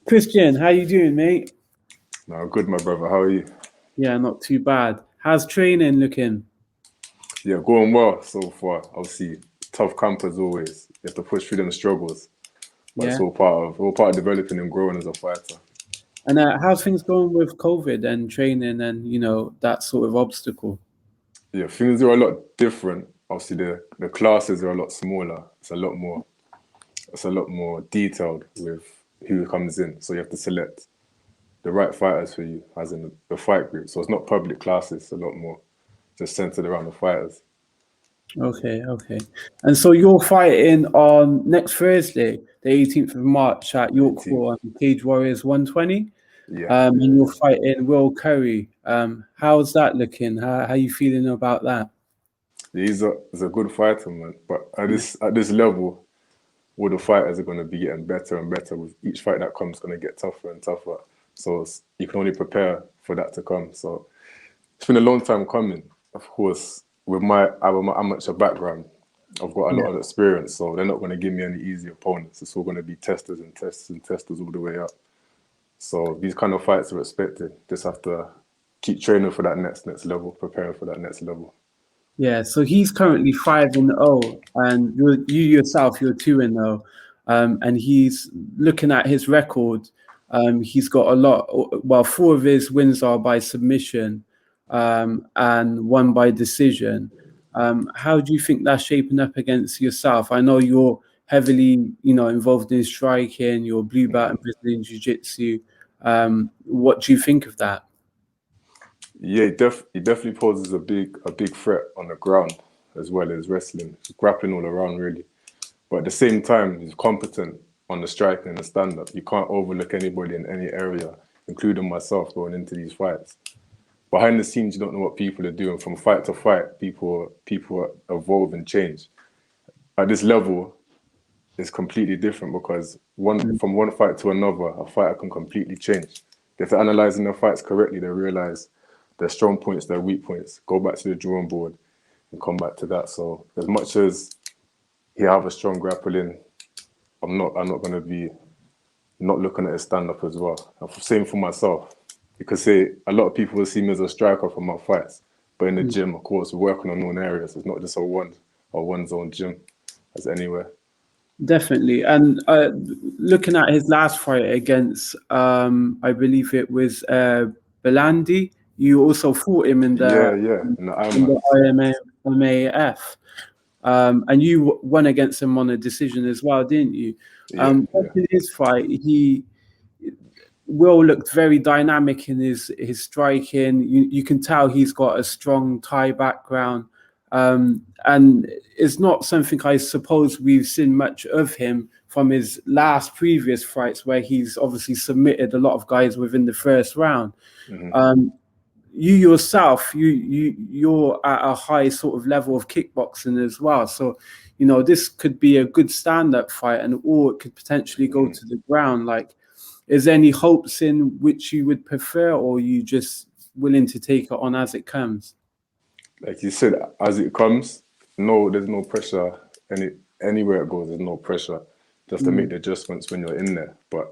Christian, how you doing, mate? No, good, my brother. How are you? Yeah, not too bad. How's training looking? Yeah, going well so far. Obviously, tough camp as always. You have to push through them struggles, but it's Yeah. all part of developing and growing as a fighter. And how's things going with COVID and training and that sort of obstacle? Yeah, things are a lot different. Obviously, the classes are a lot smaller. It's a lot more detailed with who comes in. So you have to select the right fighters for you, as in the fight group. So it's not public classes. It's a lot more just centered around the fighters. Okay, okay. And so you're fighting on next Thursday, the 18th of March at York 18th. Hall on Cage Warriors 120. Yeah, And yeah. you're fighting Will Currie. How's that looking? How you feeling about that? He's a good fighter, man. But at Yeah. this level, all the fighters are going to be getting better and better. With each fight that comes, going to get tougher and tougher. So you can only prepare for that to come. So it's been a long time coming. Of course, with my amateur background, I've got a Yeah. lot of experience. So they're not going to give me any easy opponents. It's all going to be testers and testers and testers all the way up. So these kind of fights are expected. Just have to keep training for that next level, preparing for that next level. Yeah, so he's currently 5-0, and you yourself, you're 2-0, and he's looking at his record. He's got a lot. Well, four of his wins are by submission, and one by decision. How do you think that's shaping up against yourself? I know you're heavily, involved in striking. You're blue belt in Brazilian Jiu-Jitsu. What do you think of that? Yeah, he definitely poses a big threat on the ground as well as wrestling. He's grappling all around really. But at the same time, he's competent on the striking and the stand-up. You can't overlook anybody in any area, including myself going into these fights. Behind the scenes, you don't know what people are doing. From fight to fight, people evolve and change. At this level, it's completely different because from one fight to another, a fighter can completely change. If they're analysing their fights correctly, they realise their strong points, their weak points, go back to the drawing board and come back to that. So as much as he have a strong grappling, I'm not gonna be not looking at his stand up as well. And same for myself. You could say a lot of people will see me as a striker from my fights, but in the gym, of course, we're working on all areas. It's not just a one zone gym as anywhere. Definitely. And looking at his last fight against, I believe it was Belandi, you also fought him in Yeah, yeah. And the the IMMAF. IMMAF, and you won against him on a decision as well, didn't you? Yeah, yeah. Watching his fight, Will looked very dynamic in his striking. You can tell he's got a strong Thai background, and it's not something I suppose we've seen much of him from his last previous fights, where he's obviously submitted a lot of guys within the first round. Um, you yourself, you're at a high sort of level of kickboxing as well, so this could be a good stand-up fight, and or it could potentially go to the ground. Like, is there any hopes in which you would prefer, or you just willing to take it on as it comes? Like you said, as it comes, no, there's no pressure. Anywhere it goes, there's no pressure. Just to make the adjustments when you're in there. But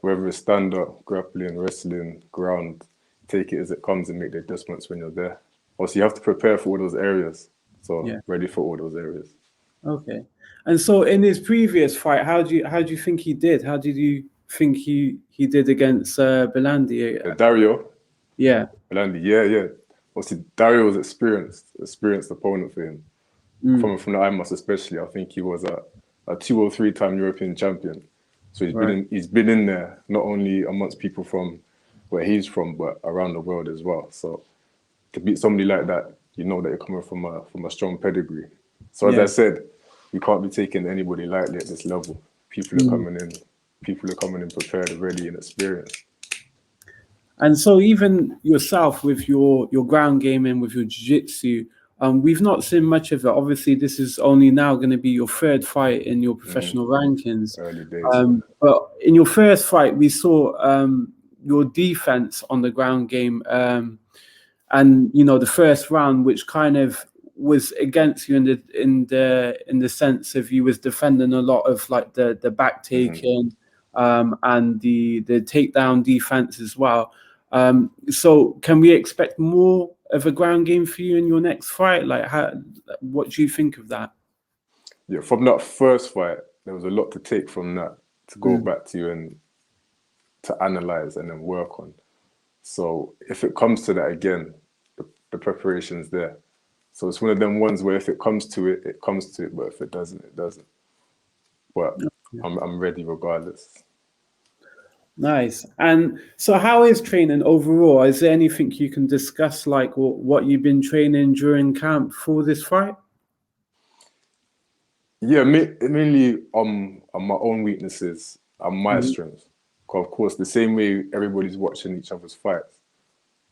whether it's stand up, grappling, wrestling, ground, take it as it comes and make the adjustments when you're there. Also, you have to prepare for all those areas. So Yeah. ready for all those areas. Okay. And so in his previous fight, how do you think he did? How did you think he did against Belandi? Dario, Yeah. Orlandi, yeah, yeah. Obviously, Dario was experienced opponent for him. Coming from the IMMAF especially, I think he was a 2 or 3 time European champion. So Right. he's been in there not only amongst people from where he's from, but around the world as well. So to beat somebody like that, you know that you're coming from a strong pedigree. So as I Yeah. said, we can't be taking anybody lightly at this level. People are Mm. coming in, people are coming in prepared, ready, and experienced. And so even yourself with your ground game and with your jiu-jitsu, we've not seen much of it. Obviously, this is only now going to be your third fight in your professional rankings. Early days, yeah. But in your first fight, we saw your defense on the ground game, and the first round, which kind of was against you in the sense of you was defending a lot of like the back taking, and the takedown defense as well. So can we expect more of a ground game for you in your next fight? Like, what do you think of that? Yeah, from that first fight, there was a lot to take from that to go back to and to analyze and then work on. So if it comes to that again, the preparation's there. So it's one of them ones where if it comes to it, it comes to it. But if it doesn't, it doesn't. But I'm ready regardless. Nice. And so how is training overall? Is there anything you can discuss, like what you've been training during camp for this fight? Yeah, mainly on my own weaknesses and my strengths. Of course, the same way everybody's watching each other's fights,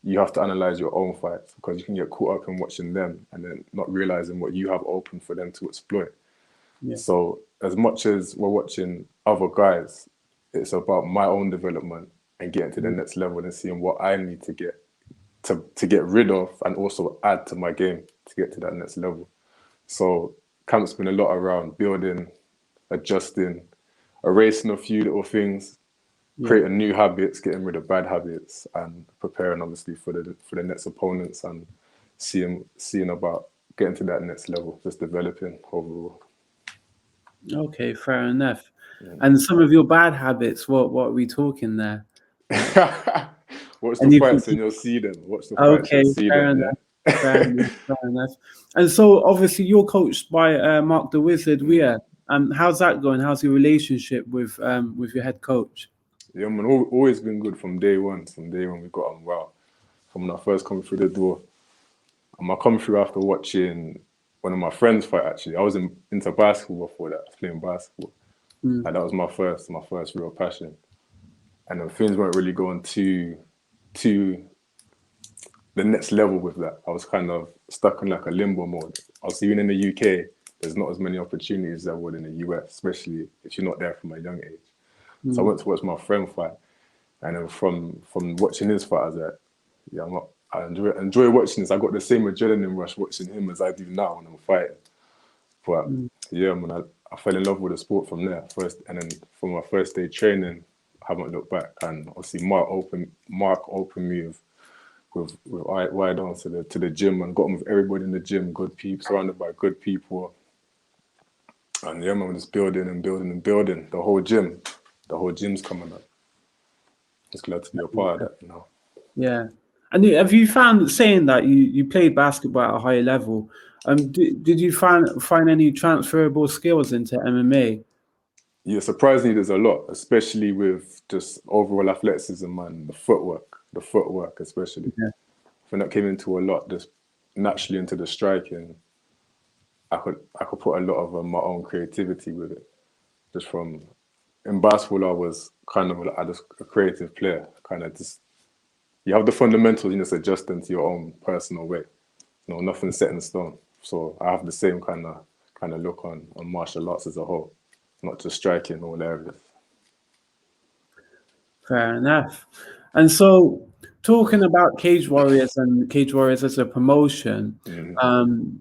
you have to analyze your own fights, because you can get caught up in watching them and then not realizing what you have open for them to exploit. Yeah. So as much as we're watching other guys, it's about my own development and getting to the next level and seeing what I need to get rid of and also add to my game to get to that next level. So camp's been a lot around building, adjusting, erasing a few little things, creating new habits, getting rid of bad habits, and preparing obviously for the next opponents and seeing about getting to that next level, just developing overall. Okay, fair enough. And some of your bad habits, what are we talking there? Watch the fights and you'll see them. Watch the fights and see them. Enough. Yeah? Fair enough. And so obviously you're coached by Mark the Wizard Weir. How's that going? How's your relationship with your head coach? Yeah, man, always been good from day one. From day one we got on well. From when I first come through the door. I come through after watching one of my friends fight, actually. I was into basketball before that. I was playing basketball. And that was my first real passion. And then things weren't really going to the next level with that. I was kind of stuck in like a limbo mode. Obviously, even in the UK, there's not as many opportunities as there would in the US, especially if you're not there from a young age. So I went to watch my friend fight. And then from watching his fight, I was like, yeah, I enjoy watching this. I got the same adrenaline rush watching him as I do now when I'm fighting. But yeah, man, I fell in love with the sport from there first, and then from my first day training, I haven't looked back. And obviously, Mark opened me with wide on to the gym and got on with everybody in the gym, good people, surrounded by good people. And yeah, man, we're just building and building and building. The whole gym's coming up. Just glad to be a part of that, you know. Yeah. And have you found, saying that you played basketball at a high level, did you find any transferable skills into MMA? Yeah, surprisingly, there's a lot, especially with just overall athleticism and the footwork especially. Yeah. I think that came into a lot, just naturally into the striking. I could put a lot of my own creativity with it. Just from, in basketball, I was kind of a creative player, kind of just, you have the fundamentals, you just adjust them to your own personal way. You know, nothing's set in stone. So I have the same kind of look on martial arts as a whole, not just striking all areas. Fair enough. And so, talking about Cage Warriors and Cage Warriors as a promotion,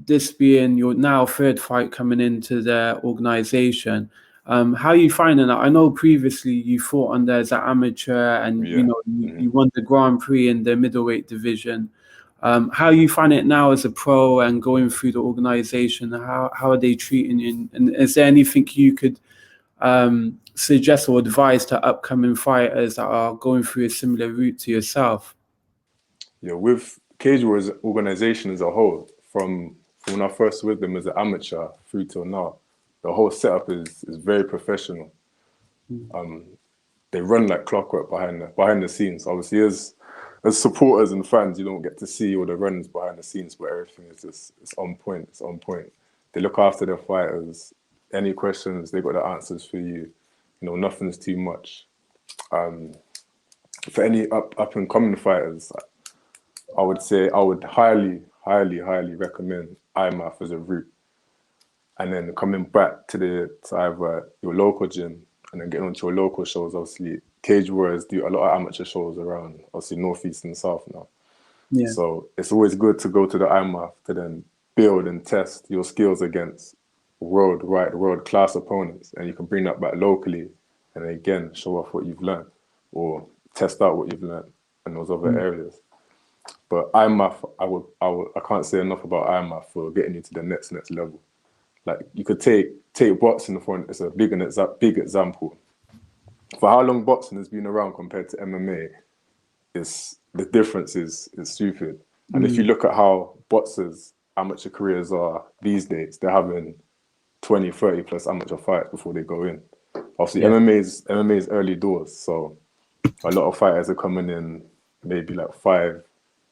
this being your now third fight coming into the organization, how are you finding that? I know previously you fought under as an amateur, and you won the Grand Prix in the middleweight division. How are you finding it now as a pro and going through the organization? How are they treating you? And is there anything you could suggest or advise to upcoming fighters that are going through a similar route to yourself? Yeah, with Cage Warriors organization as a whole, from when I first with them as an amateur through till now, the whole setup is very professional. They run like clockwork behind the scenes. Obviously, as supporters and fans, you don't get to see all the runs behind the scenes, but everything is just it's on point. It's on point. They look after their fighters. Any questions, they got the answers for you. You know, nothing's too much. For any up and coming fighters, I would say I would highly recommend IMMAF as a route. And then coming back to either your local gym and then getting onto your local shows. Obviously, Cage Warriors do a lot of amateur shows around, obviously Northeast and South now. Yeah. So it's always good to go to the IMMAF to then build and test your skills against world-class opponents, and you can bring that back locally and again show off what you've learned or test out what you've learned in those other areas. But IMMAF, I can't say enough about IMMAF for getting you to the next level. Like you could take boxing for it's a big example. For how long boxing has been around compared to MMA, the difference is stupid. And if you look at how boxers' amateur careers are these days, they're having 20, 30 plus amateur fights before they go in. Obviously, MMA is early doors, so a lot of fighters are coming in maybe like 5,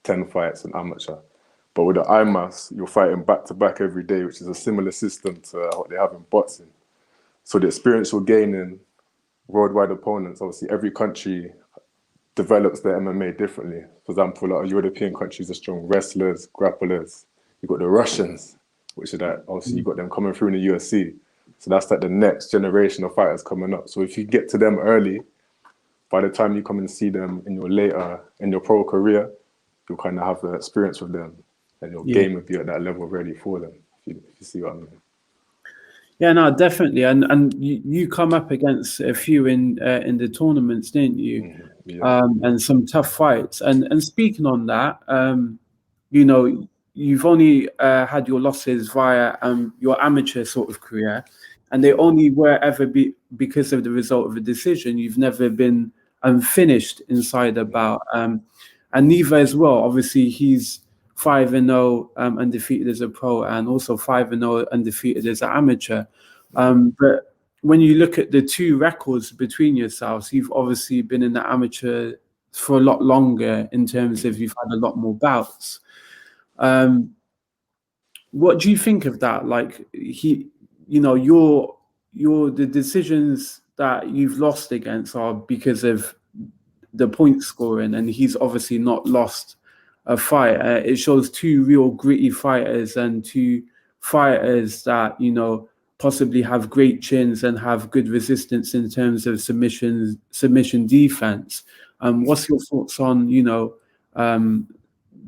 10 fights in amateur. But with the IMMAFs, you're fighting back to back every day, which is a similar system to what they have in boxing. So the experience you're gaining, worldwide opponents, obviously every country develops their MMA differently. For example, a lot of European countries are strong wrestlers, grapplers. You've got the Russians, which are that, obviously you've got them coming through in the UFC. So that's like the next generation of fighters coming up. So if you get to them early, by the time you come and see them in your pro career, you'll kind of have the experience with them, and your game will be at that level ready for them, if you see what I mean. Yeah, no, definitely. And you come up against a few in the tournaments, didn't you? And some tough fights. And speaking on that, you know, you've only had your losses via your amateur sort of career, and they only were ever because of the result of a decision. You've never been finished inside a bout, and neither as well. Obviously, he's 5-0 undefeated as a pro, and also 5-0 undefeated as an amateur. But when you look at the two records between yourselves, you've obviously been in the amateur for a lot longer in terms of you've had a lot more bouts. What do you think of that? Like the decisions that you've lost against are because of the point scoring, and he's obviously not lost a fight. It shows two real gritty fighters and two fighters that, you know, possibly have great chins and have good resistance in terms of submission defense. What's your thoughts on, you know,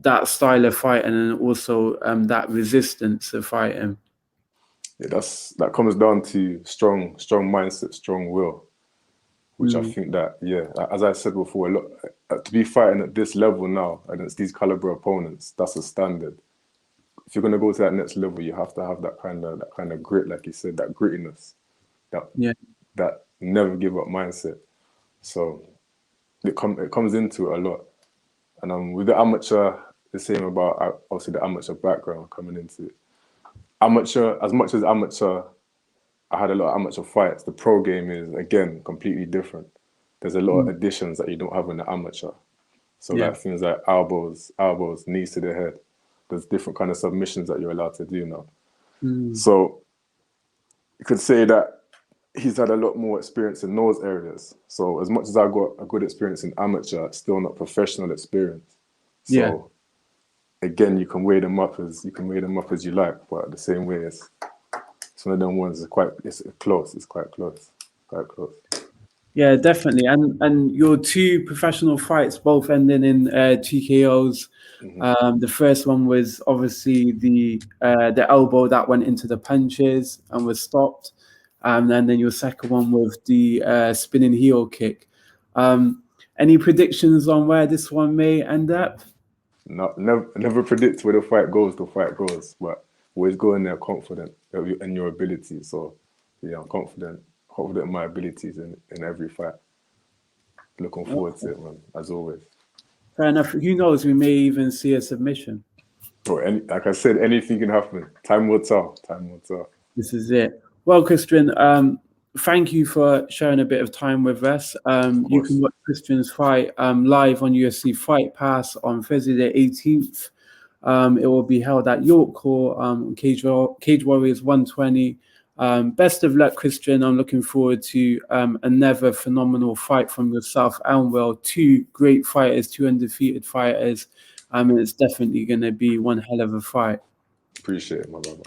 that style of fighting and also that resistance of fighting? Yeah, that comes down to strong mindset, strong will, which I think that, as I said before, to be fighting at this level now against these caliber opponents, that's a standard. If you're going to go to that next level, you have to have that kind of grit, like you said, that grittiness, that never give up mindset. So it comes into it a lot. And with the amateur, the same about obviously the amateur background coming into it. Amateur, as much as amateur, I had a lot of amateur fights. The pro game is, again, completely different. There's a lot of additions that you don't have in the amateur. So like things like elbows, knees to the head. There's different kind of submissions that you're allowed to do now. So you could say that he's had a lot more experience in those areas. So as much as I got a good experience in amateur, it's still not professional experience. So again, you can weigh them up as you like, but the same way it's one of them ones. It's quite close. Yeah, definitely. And your two professional fights both ending in TKOs. The first one was obviously the elbow that went into the punches and was stopped, and then your second one with the spinning heel kick. Any predictions on where this one may end up? No, never predict where the fight goes. But always go in there confident in your abilities. So yeah, I'm confident in my abilities in every fight. Looking forward to it, man, as always. Fair enough. Who knows? We may even see a submission. Like I said, anything can happen. Time will tell. This is it. Well, Christian, thank you for sharing a bit of time with us. You can watch Christian's fight live on UFC Fight Pass on Thursday the 18th. It will be held at York Court, Cage Warriors 120. Best of luck, Christian. I'm looking forward to another phenomenal fight from yourself and Will. Two great fighters, two undefeated fighters. It's definitely going to be one hell of a fight. Appreciate it, my brother.